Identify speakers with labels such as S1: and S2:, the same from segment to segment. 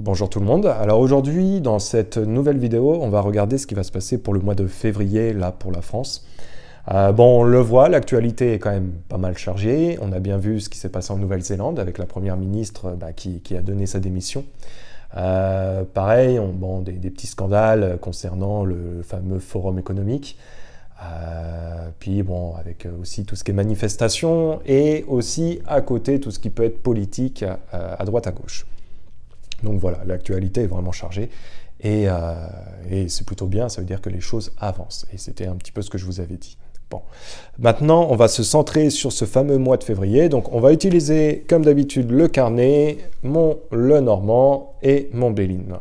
S1: Bonjour tout le monde. Alors aujourd'hui, dans cette nouvelle vidéo, on va regarder ce qui va se passer pour le mois de février, là, pour la France. Bon, on le voit, l'actualité est quand même pas mal chargée. On a bien vu ce qui s'est passé en Nouvelle-Zélande avec la première ministre qui a donné sa démission. Pareil, des petits scandales concernant le fameux forum économique. Puis bon, avec aussi tout ce qui est manifestation et aussi à côté tout ce qui peut être politique à droite à gauche. Donc voilà, l'actualité est vraiment chargée et c'est plutôt bien, ça veut dire que les choses avancent. Et c'était un petit peu ce que je vous avais dit. Bon, maintenant on va se centrer sur ce fameux mois de février. Donc on va utiliser comme d'habitude le carnet, mon Lenormand et mon Béline.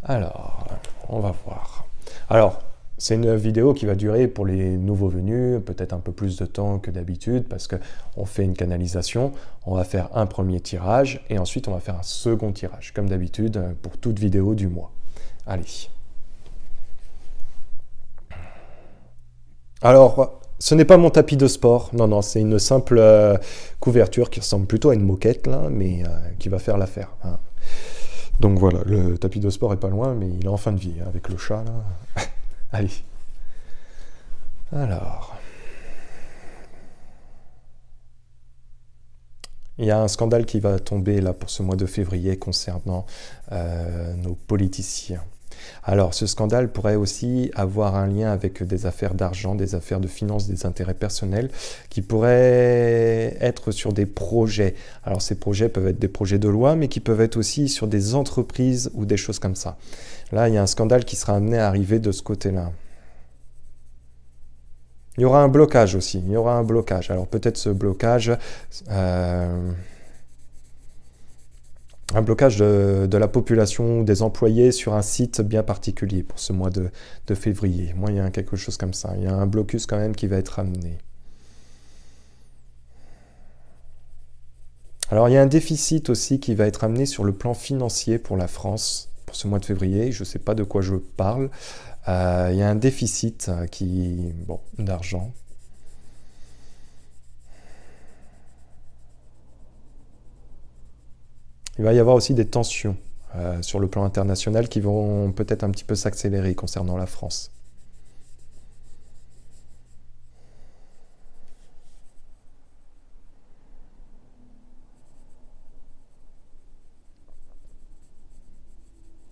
S1: Alors, on va voir. Alors, c'est une vidéo qui va durer pour les nouveaux venus, peut-être un peu plus de temps que d'habitude parce qu'on fait une canalisation, on va faire un premier tirage et ensuite on va faire un second tirage, comme d'habitude pour toute vidéo du mois. Allez. Alors, ce n'est pas mon tapis de sport, non, c'est une simple couverture qui ressemble plutôt à une moquette, là, mais qui va faire l'affaire. Hein. Donc voilà, le tapis de sport est pas loin, mais il est en fin de vie, hein, avec le chat, là. Allez. Alors. Il y a un scandale qui va tomber là pour ce mois de février concernant nos politiciens. Alors, ce scandale pourrait aussi avoir un lien avec des affaires d'argent, des affaires de finances, des intérêts personnels qui pourraient être sur des projets. Alors, ces projets peuvent être des projets de loi, mais qui peuvent être aussi sur des entreprises ou des choses comme ça. Là, il y a un scandale qui sera amené à arriver de ce côté-là. Il y aura un blocage aussi, il y aura un blocage. Alors peut-être ce blocage, un blocage de la population, des employés sur un site bien particulier pour ce mois de février. Moi, il y a quelque chose comme ça. Il y a un blocus quand même qui va être amené. Alors il y a un déficit aussi qui va être amené sur le plan financier pour la France. Pour ce mois de février, je ne sais pas de quoi je parle. Il y a un déficit d'argent. Il va y avoir aussi des tensions sur le plan international qui vont peut-être un petit peu s'accélérer concernant la France.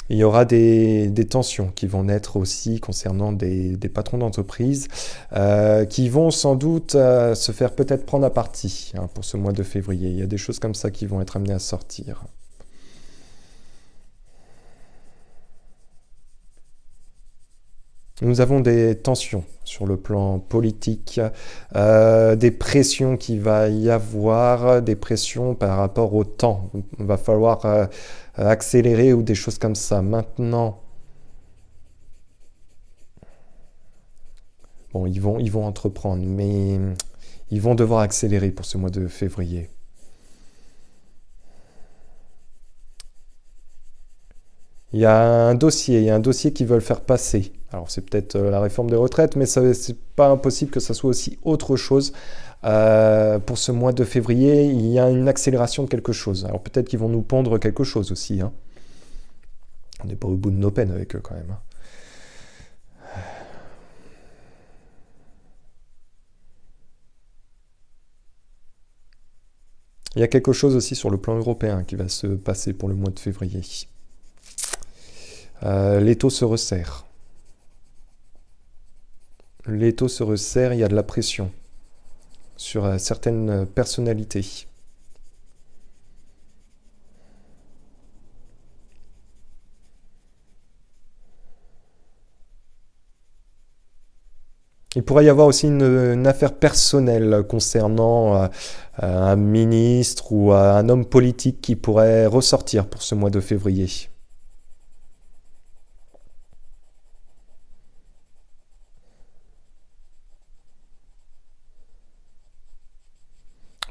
S1: Il y aura des tensions qui vont naître aussi concernant des patrons d'entreprise qui vont sans doute se faire peut-être prendre à partie pour ce mois de février. Il y a des choses comme ça qui vont être amenées à sortir. Nous avons des tensions sur le plan politique, des pressions qu'il va y avoir, des pressions par rapport au temps. Il va falloir accélérer ou des choses comme ça. Maintenant, bon, ils vont entreprendre, mais ils vont devoir accélérer pour ce mois de février. Il y a un dossier qu'ils veulent faire passer. Alors c'est peut-être la réforme des retraites, mais c'est pas impossible que ça soit aussi autre chose. Pour ce mois de février, il y a une accélération de quelque chose. Alors peut-être qu'ils vont nous pondre quelque chose aussi. Hein. On n'est pas au bout de nos peines avec eux quand même. Hein. Il y a quelque chose aussi sur le plan européen qui va se passer pour le mois de février. Les taux se resserrent. Les taux se resserrent, il y a de la pression sur certaines personnalités. Il pourrait y avoir aussi une affaire personnelle concernant un ministre ou un homme politique qui pourrait ressortir pour ce mois de février.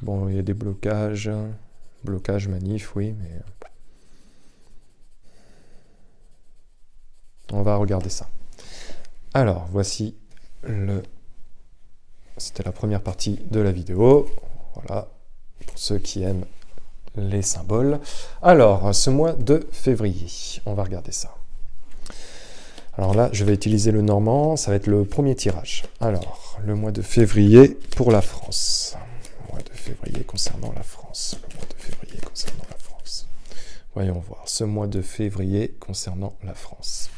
S1: Bon, il y a des blocages, manif, oui, mais on va regarder ça. Alors, voici c'était la première partie de la vidéo. Voilà, pour ceux qui aiment les symboles. Alors, ce mois de février, on va regarder ça. Alors là, je vais utiliser le normand, ça va être le premier tirage. Alors, le mois de février pour la France. Le mois de février concernant la France. Le mois de février concernant la France. Voyons voir, ce mois de février concernant la France.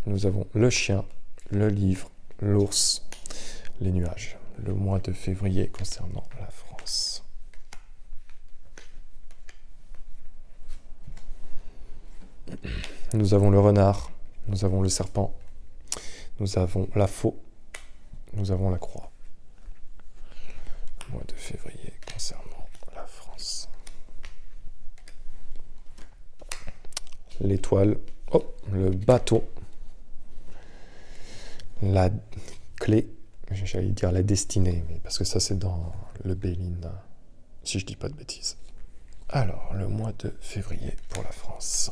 S1: Nous avons le chien, le livre, l'ours, les nuages. Le mois de février concernant la France. Nous avons le renard, nous avons le serpent, nous avons la faux, nous avons la croix. Le mois de février concernant la France. L'étoile, oh, le bateau. La clé, j'allais dire la destinée, mais parce que ça c'est dans le Béline, si je dis pas de bêtises. Alors, le mois de février pour la France.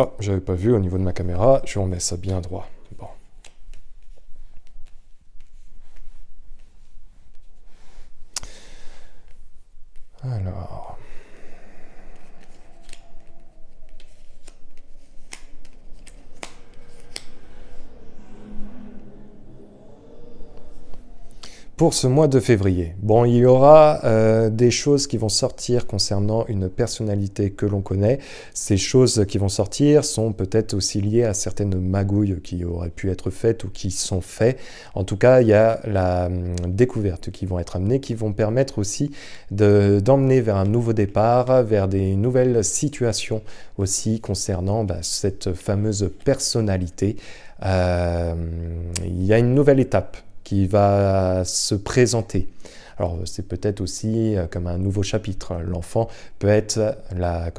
S1: Oh, j'avais pas vu au niveau de ma caméra, je remets ça bien droit. Bon. Alors... Pour ce mois de février, bon, il y aura des choses qui vont sortir concernant une personnalité que l'on connaît. Ces choses qui vont sortir sont peut-être aussi liées à certaines magouilles qui auraient pu être faites ou qui sont faites. En tout cas, il y a la découverte qui vont être amenées, qui vont permettre aussi d'emmener vers un nouveau départ, vers des nouvelles situations aussi concernant cette fameuse personnalité. Il y a une nouvelle étape qui va se présenter. Alors c'est peut-être aussi comme un nouveau chapitre. L'enfant peut être la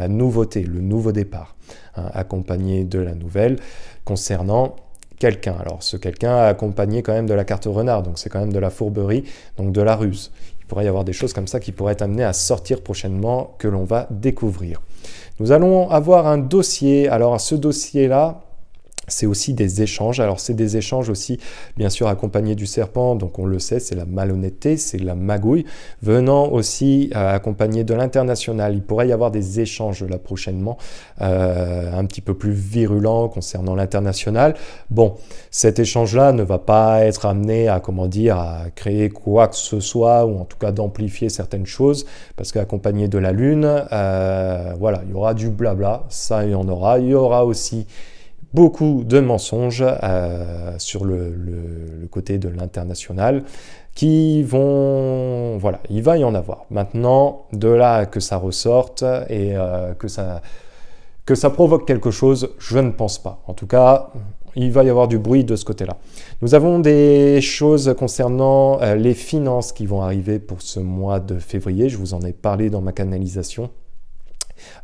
S1: nouveauté, le nouveau départ, hein, accompagné de la nouvelle concernant quelqu'un. Alors ce quelqu'un accompagné quand même de la carte renard, donc c'est quand même de la fourberie, donc de la ruse. Il pourrait y avoir des choses comme ça qui pourraient être amenées à sortir prochainement que l'on va découvrir. Nous allons avoir un dossier. Alors ce dossier-là, c'est aussi des échanges. Alors c'est des échanges aussi, bien sûr, accompagnés du serpent, donc on le sait, c'est la malhonnêteté, c'est la magouille, venant aussi accompagné de l'international. Il pourrait y avoir des échanges là prochainement, un petit peu plus virulents concernant l'international. Bon, cet échange-là ne va pas être amené à, à créer quoi que ce soit, ou en tout cas d'amplifier certaines choses, parce qu'accompagné de la lune, voilà, il y aura du blabla, ça il y en aura. Il y aura aussi beaucoup de mensonges sur le côté de l'international qui vont... Voilà, il va y en avoir. Maintenant, de là que ça ressorte et que ça provoque quelque chose, je ne pense pas. En tout cas, il va y avoir du bruit de ce côté-là. Nous avons des choses concernant les finances qui vont arriver pour ce mois de février. Je vous en ai parlé dans ma canalisation.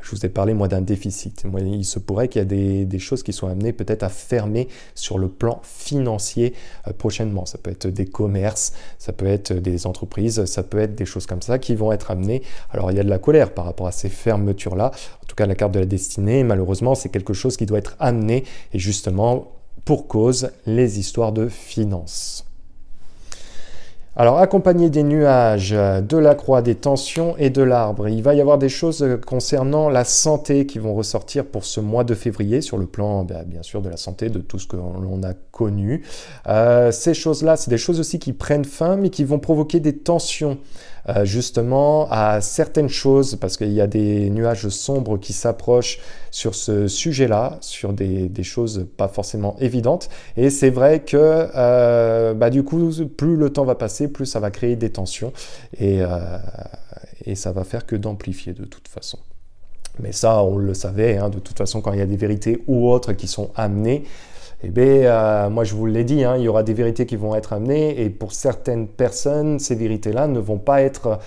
S1: Je vous ai parlé, moi, d'un déficit. Moi, il se pourrait qu'il y ait des choses qui soient amenées peut-être à fermer sur le plan financier prochainement. Ça peut être des commerces, ça peut être des entreprises, ça peut être des choses comme ça qui vont être amenées. Alors, il y a de la colère par rapport à ces fermetures-là. En tout cas, la carte de la destinée, malheureusement, c'est quelque chose qui doit être amené et justement pour cause les histoires de finances. Alors, accompagné des nuages, de la croix, des tensions et de l'arbre, il va y avoir des choses concernant la santé qui vont ressortir pour ce mois de février, sur le plan, bien sûr, de la santé, de tout ce que l'on a connu. Ces choses-là, c'est des choses aussi qui prennent fin, mais qui vont provoquer des tensions, justement, à certaines choses, parce qu'il y a des nuages sombres qui s'approchent sur ce sujet-là, sur des choses pas forcément évidentes. Et c'est vrai que, du coup, plus le temps va passer, plus ça va créer des tensions et ça va faire que d'amplifier de toute façon. Mais ça, on le savait, hein, de toute façon, quand il y a des vérités ou autres qui sont amenées, moi je vous l'ai dit, hein, il y aura des vérités qui vont être amenées et pour certaines personnes, ces vérités-là ne vont pas être,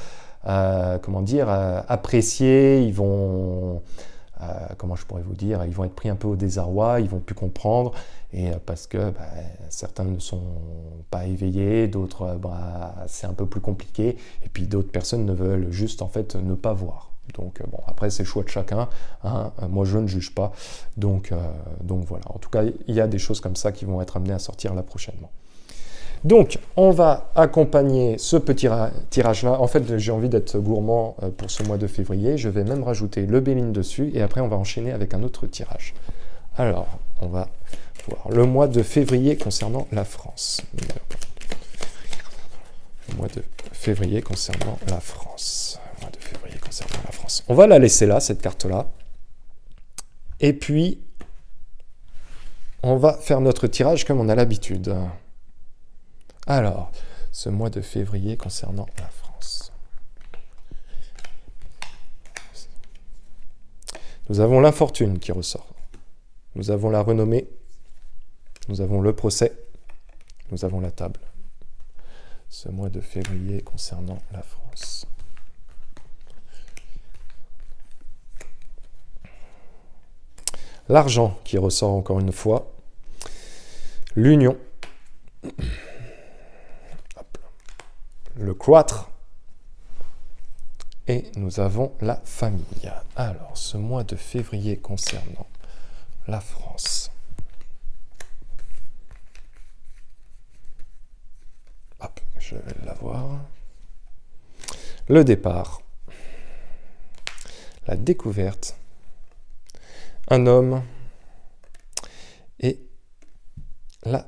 S1: appréciées, ils vont... comment je pourrais vous dire, ils vont être pris un peu au désarroi, ils vont plus comprendre, et parce que certains ne sont pas éveillés, d'autres c'est un peu plus compliqué, et puis d'autres personnes ne veulent juste en fait ne pas voir. Donc bon, après c'est le choix de chacun, hein. Moi je ne juge pas, donc voilà. En tout cas, il y a des choses comme ça qui vont être amenées à sortir là prochainement. Donc, on va accompagner ce petit tirage-là. En fait, j'ai envie d'être gourmand pour ce mois de février. Je vais même rajouter le Béline dessus et après, on va enchaîner avec un autre tirage. Alors, on va voir le mois de février concernant la France. Le mois de février concernant la France. Le mois de février concernant la France. On va la laisser là, cette carte-là. Et puis, on va faire notre tirage comme on a l'habitude. Alors, ce mois de février concernant la France. Nous avons l'infortune qui ressort. Nous avons la renommée. Nous avons le procès. Nous avons la table. Ce mois de février concernant la France. L'argent qui ressort encore une fois. L'union. Le cloître, et nous avons la famille. Alors, ce mois de février concernant la France. Hop, je vais l'avoir. Le départ, la découverte, un homme et la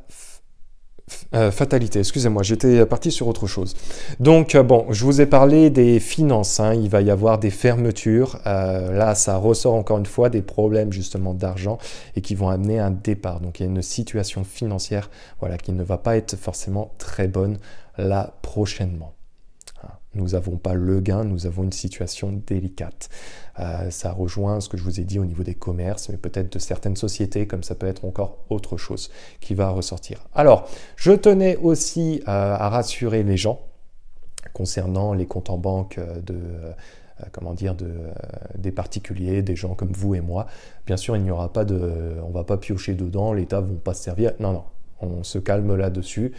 S1: fatalité, excusez-moi, j'étais parti sur autre chose. Donc, bon, je vous ai parlé des finances, hein, il va y avoir des fermetures. Là, ça ressort encore une fois des problèmes justement d'argent et qui vont amener un départ. Donc, il y a une situation financière voilà, qui ne va pas être forcément très bonne là prochainement. Nous n'avons pas le gain, nous avons une situation délicate. Ça rejoint ce que je vous ai dit au niveau des commerces, mais peut-être de certaines sociétés, comme ça peut être encore autre chose qui va ressortir. Alors, je tenais aussi à rassurer les gens concernant les comptes en banque des particuliers, des gens comme vous et moi. Bien sûr, il n'y aura pas on va pas piocher dedans, l'État ne va pas se servir. Non, non, on se calme là-dessus.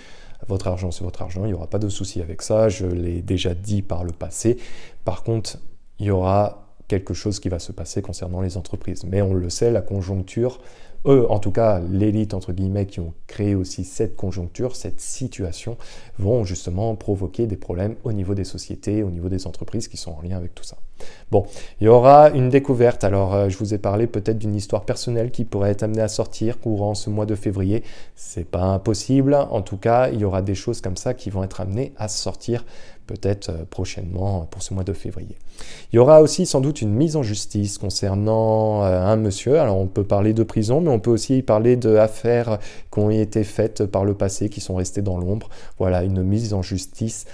S1: Votre argent, c'est votre argent, il n'y aura pas de souci avec ça, je l'ai déjà dit par le passé. Par contre, il y aura quelque chose qui va se passer concernant les entreprises. Mais on le sait, la conjoncture, en tout cas l'élite entre guillemets qui ont créé aussi cette conjoncture, cette situation, vont justement provoquer des problèmes au niveau des sociétés, au niveau des entreprises qui sont en lien avec tout ça. Bon, il y aura une découverte. Alors, je vous ai parlé peut-être d'une histoire personnelle qui pourrait être amenée à sortir courant ce mois de février. C'est pas impossible. En tout cas, il y aura des choses comme ça qui vont être amenées à sortir peut-être prochainement pour ce mois de février. Il y aura aussi sans doute une mise en justice concernant un monsieur. Alors, on peut parler de prison, mais on peut aussi parler d'affaires qui ont été faites par le passé, qui sont restées dans l'ombre. Voilà, une mise en justice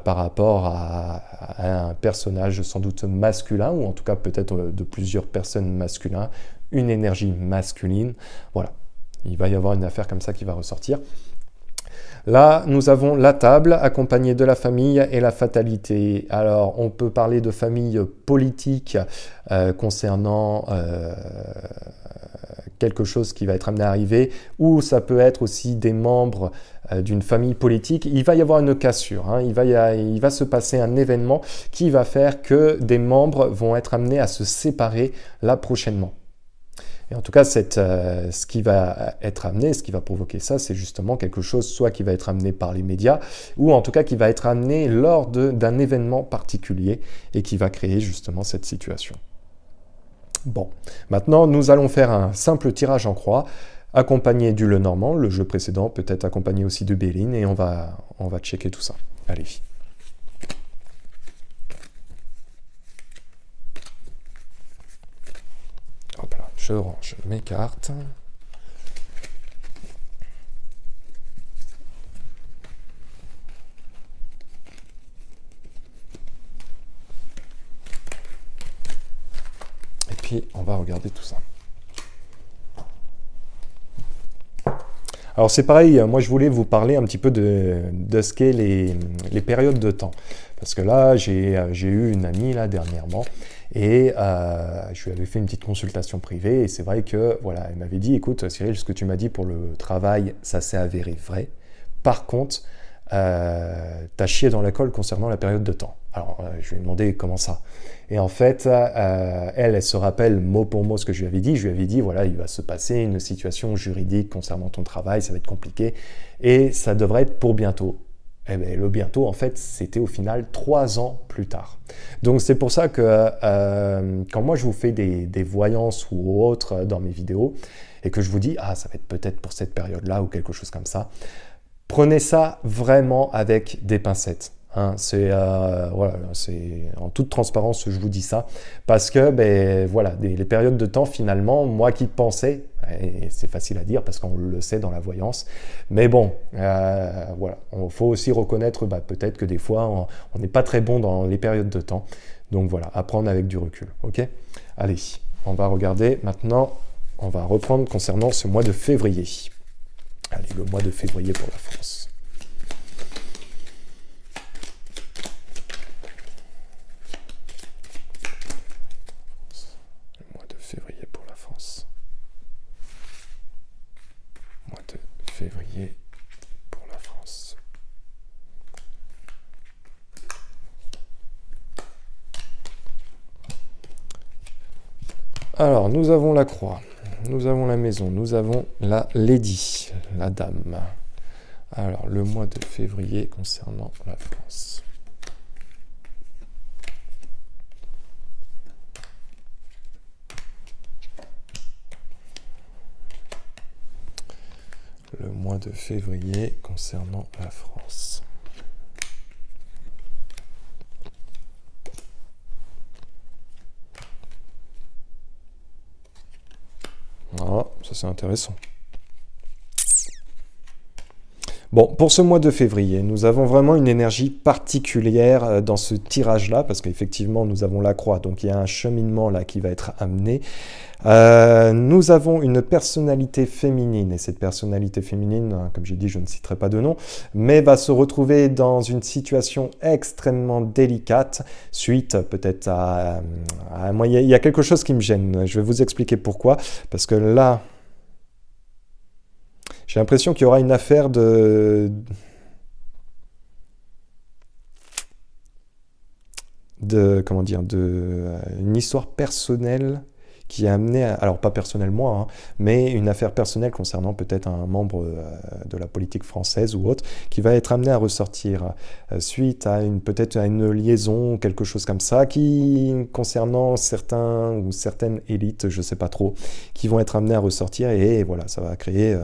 S1: par rapport à un personnage sans doute masculin, ou en tout cas peut-être de plusieurs personnes masculines, une énergie masculine. Voilà, il va y avoir une affaire comme ça qui va ressortir. Là, nous avons la table accompagnée de la famille et la fatalité. Alors, on peut parler de famille politique concernant quelque chose qui va être amené à arriver, ou ça peut être aussi des membres d'une famille politique. Il va y avoir une cassure, hein. Il va se passer un événement qui va faire que des membres vont être amenés à se séparer là prochainement. Et en tout cas, ce qui va être amené, ce qui va provoquer ça, c'est justement quelque chose soit qui va être amené par les médias, ou en tout cas qui va être amené lors d'un événement particulier et qui va créer justement cette situation. Bon, maintenant nous allons faire un simple tirage en croix, accompagné du Lenormand, le jeu précédent, peut-être accompagné aussi de Béline, et on va checker tout ça. Allez. Hop là, je range mes cartes. Et puis, on va regarder tout ça. Alors c'est pareil, moi je voulais vous parler un petit peu de ce qu'est les périodes de temps. Parce que là, j'ai eu une amie là dernièrement et je lui avais fait une petite consultation privée et c'est vrai que voilà, elle m'avait dit, écoute Cyril, ce que tu m'as dit pour le travail, ça s'est avéré vrai. Par contre, t'as chié dans la colle concernant la période de temps. Alors je lui ai demandé comment ça. Et en fait, elle se rappelle mot pour mot ce que je lui avais dit. Je lui avais dit, voilà, il va se passer une situation juridique concernant ton travail, ça va être compliqué et ça devrait être pour bientôt. Eh bien, le bientôt, en fait, c'était au final 3 ans plus tard. Donc, c'est pour ça que quand moi, je vous fais des voyances ou autres dans mes vidéos, et que je vous dis, ah, ça va être peut-être pour cette période-là ou quelque chose comme ça, prenez ça vraiment avec des pincettes. Hein, voilà, c'est en toute transparence, je vous dis ça, parce que ben, voilà, les périodes de temps, finalement, moi qui pensais, et c'est facile à dire parce qu'on le sait dans la voyance, mais bon, voilà, il faut aussi reconnaître peut-être que des fois, on n'est pas très bon dans les périodes de temps, donc voilà, apprendre avec du recul, ok? Allez, on va regarder maintenant, on va reprendre concernant ce mois de février. Allez, le mois de février pour la France. Le mois de février pour la France. Mois de février pour la France. Alors, nous avons la croix. Nous avons la maison, nous avons la lady, la dame. Alors, le mois de février concernant la France. Le mois de février concernant la France. Ah, ça c'est intéressant. Bon, pour ce mois de février, nous avons vraiment une énergie particulière dans ce tirage-là, parce qu'effectivement, nous avons la croix, donc il y a un cheminement là qui va être amené. Nous avons une personnalité féminine, et cette personnalité féminine, comme j'ai dit, je ne citerai pas de nom, mais va se retrouver dans une situation extrêmement délicate, suite peut-être à un moyen. Il y a quelque chose qui me gêne, je vais vous expliquer pourquoi, parce que là, j'ai l'impression qu'il y aura une affaire comment dire, une histoire personnelle qui est amenée, alors pas personnellement, hein, mais une affaire personnelle concernant peut-être un membre de la politique française ou autre, qui va être amené à ressortir suite à peut-être à une liaison, quelque chose comme ça, qui concernant certains ou certaines élites, je sais pas trop, qui vont être amenés à ressortir et voilà, ça va créer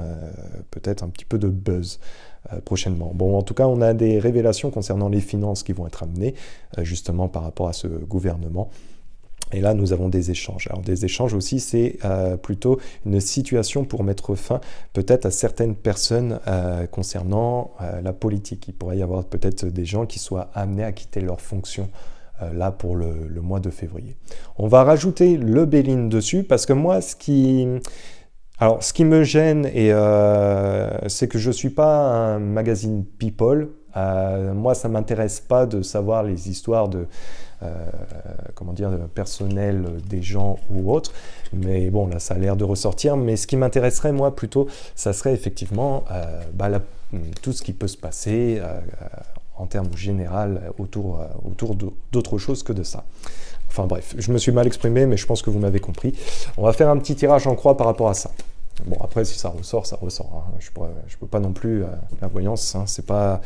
S1: peut-être un petit peu de buzz. Prochainement. Bon, en tout cas, on a des révélations concernant les finances qui vont être amenées, justement par rapport à ce gouvernement. Et là, nous avons des échanges. Alors, des échanges aussi, c'est plutôt une situation pour mettre fin peut-être à certaines personnes concernant la politique. Il pourrait y avoir peut-être des gens qui soient amenés à quitter leurs fonctions là pour le mois de février. On va rajouter le Béline dessus parce que moi, ce qui me gêne, c'est que je ne suis pas un magazine People. Moi, ça ne m'intéresse pas de savoir les histoires de comment dire, personnel des gens ou autres. Mais bon, là, ça a l'air de ressortir. Mais ce qui m'intéresserait, moi, plutôt, ça serait effectivement tout ce qui peut se passer en termes général autour d'autre chose que de ça. Enfin bref, je me suis mal exprimé, mais je pense que vous m'avez compris. On va faire un petit tirage en croix par rapport à ça. Bon, après, si ça ressort, ça ressort. Hein. Je peux pas non plus, la voyance, hein, c'est pas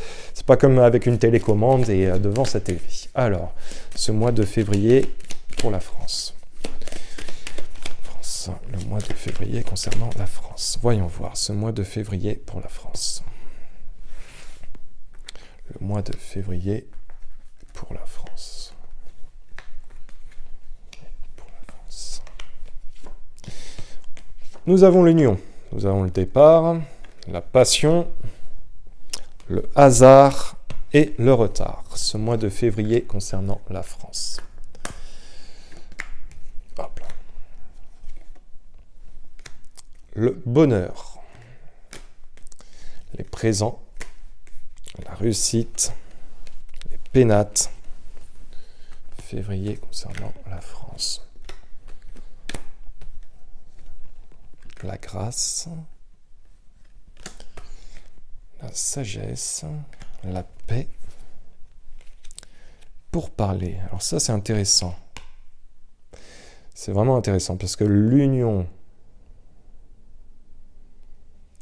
S1: comme avec une télécommande et devant sa télé. Alors, ce mois de février pour la France. Le mois de février concernant la France. Voyons voir, ce mois de février pour la France. Le mois de février pour la France. Nous avons l'union, nous avons le départ, la passion, le hasard et le retard. Ce mois de février concernant la France. Hop là. Le bonheur, les présents, la réussite, les pénates, février concernant la France. La grâce, la sagesse, la paix, pour parler. Alors ça, c'est intéressant. C'est vraiment intéressant parce que l'union,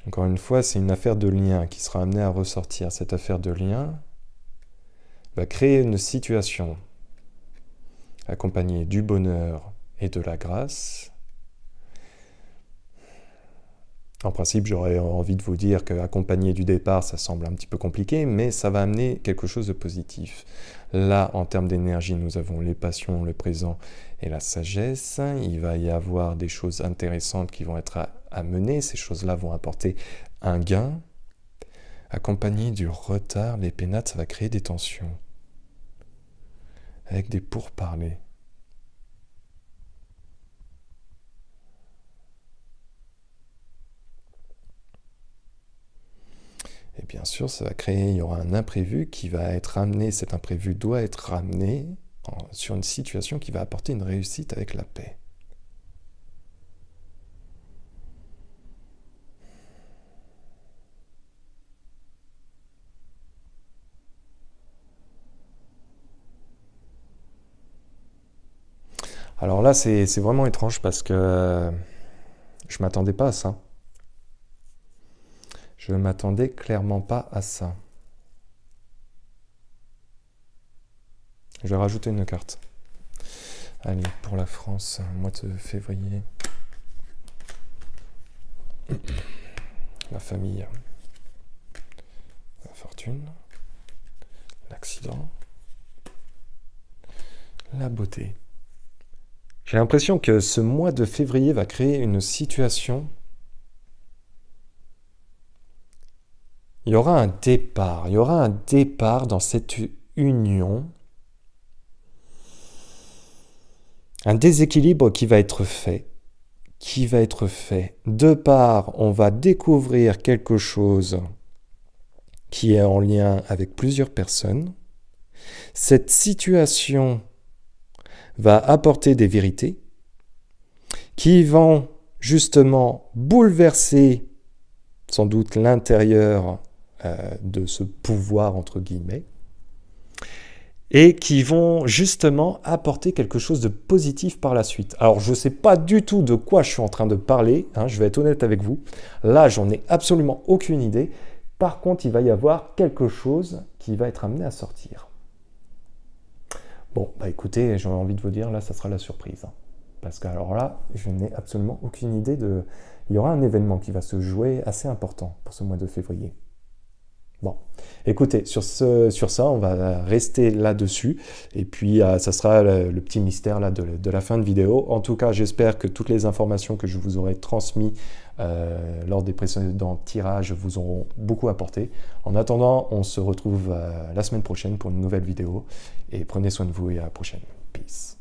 S1: encore une fois, c'est une affaire de lien qui sera amenée à ressortir. Cette affaire de lien va créer une situation accompagnée du bonheur et de la grâce. En principe, j'aurais envie de vous dire qu'accompagner du départ, ça semble un petit peu compliqué, mais ça va amener quelque chose de positif. Là, en termes d'énergie, nous avons les passions, le présent et la sagesse. Il va y avoir des choses intéressantes qui vont être à mener. Ces choses-là vont apporter un gain. Accompagné du retard, les pénates, ça va créer des tensions. Avec des pourparlers. Et bien sûr, ça va créer, il y aura un imprévu qui va être amené, cet imprévu doit être ramené sur une situation qui va apporter une réussite avec la paix. Alors là, c'est vraiment étrange parce que je ne m'attendais pas à ça. Je ne m'attendais clairement pas à ça. Je vais rajouter une carte. Allez, pour la France, mois de février. La famille. La fortune. L'accident. La beauté. J'ai l'impression que ce mois de février va créer une situation. Il y aura un départ dans cette union, un déséquilibre qui va être fait, De part, on va découvrir quelque chose qui est en lien avec plusieurs personnes. Cette situation va apporter des vérités qui vont justement bouleverser sans doute l'intérieur de ce pouvoir, entre guillemets, et qui vont justement apporter quelque chose de positif par la suite. Alors, je ne sais pas du tout de quoi je suis en train de parler, hein, je vais être honnête avec vous. Là, j'en ai absolument aucune idée. Par contre, il va y avoir quelque chose qui va être amené à sortir. Bon, bah écoutez, j'ai envie de vous dire, là, ça sera la surprise. Hein. Parce que alors là, je n'ai absolument aucune idée de... Il y aura un événement qui va se jouer assez important pour ce mois de février. Bon, écoutez, sur ça, on va rester là-dessus. Et puis, ça sera le petit mystère là, de la fin de vidéo. En tout cas, j'espère que toutes les informations que je vous aurai transmises lors des précédents tirages vous auront beaucoup apporté. En attendant, on se retrouve la semaine prochaine pour une nouvelle vidéo. Et prenez soin de vous et à la prochaine. Peace.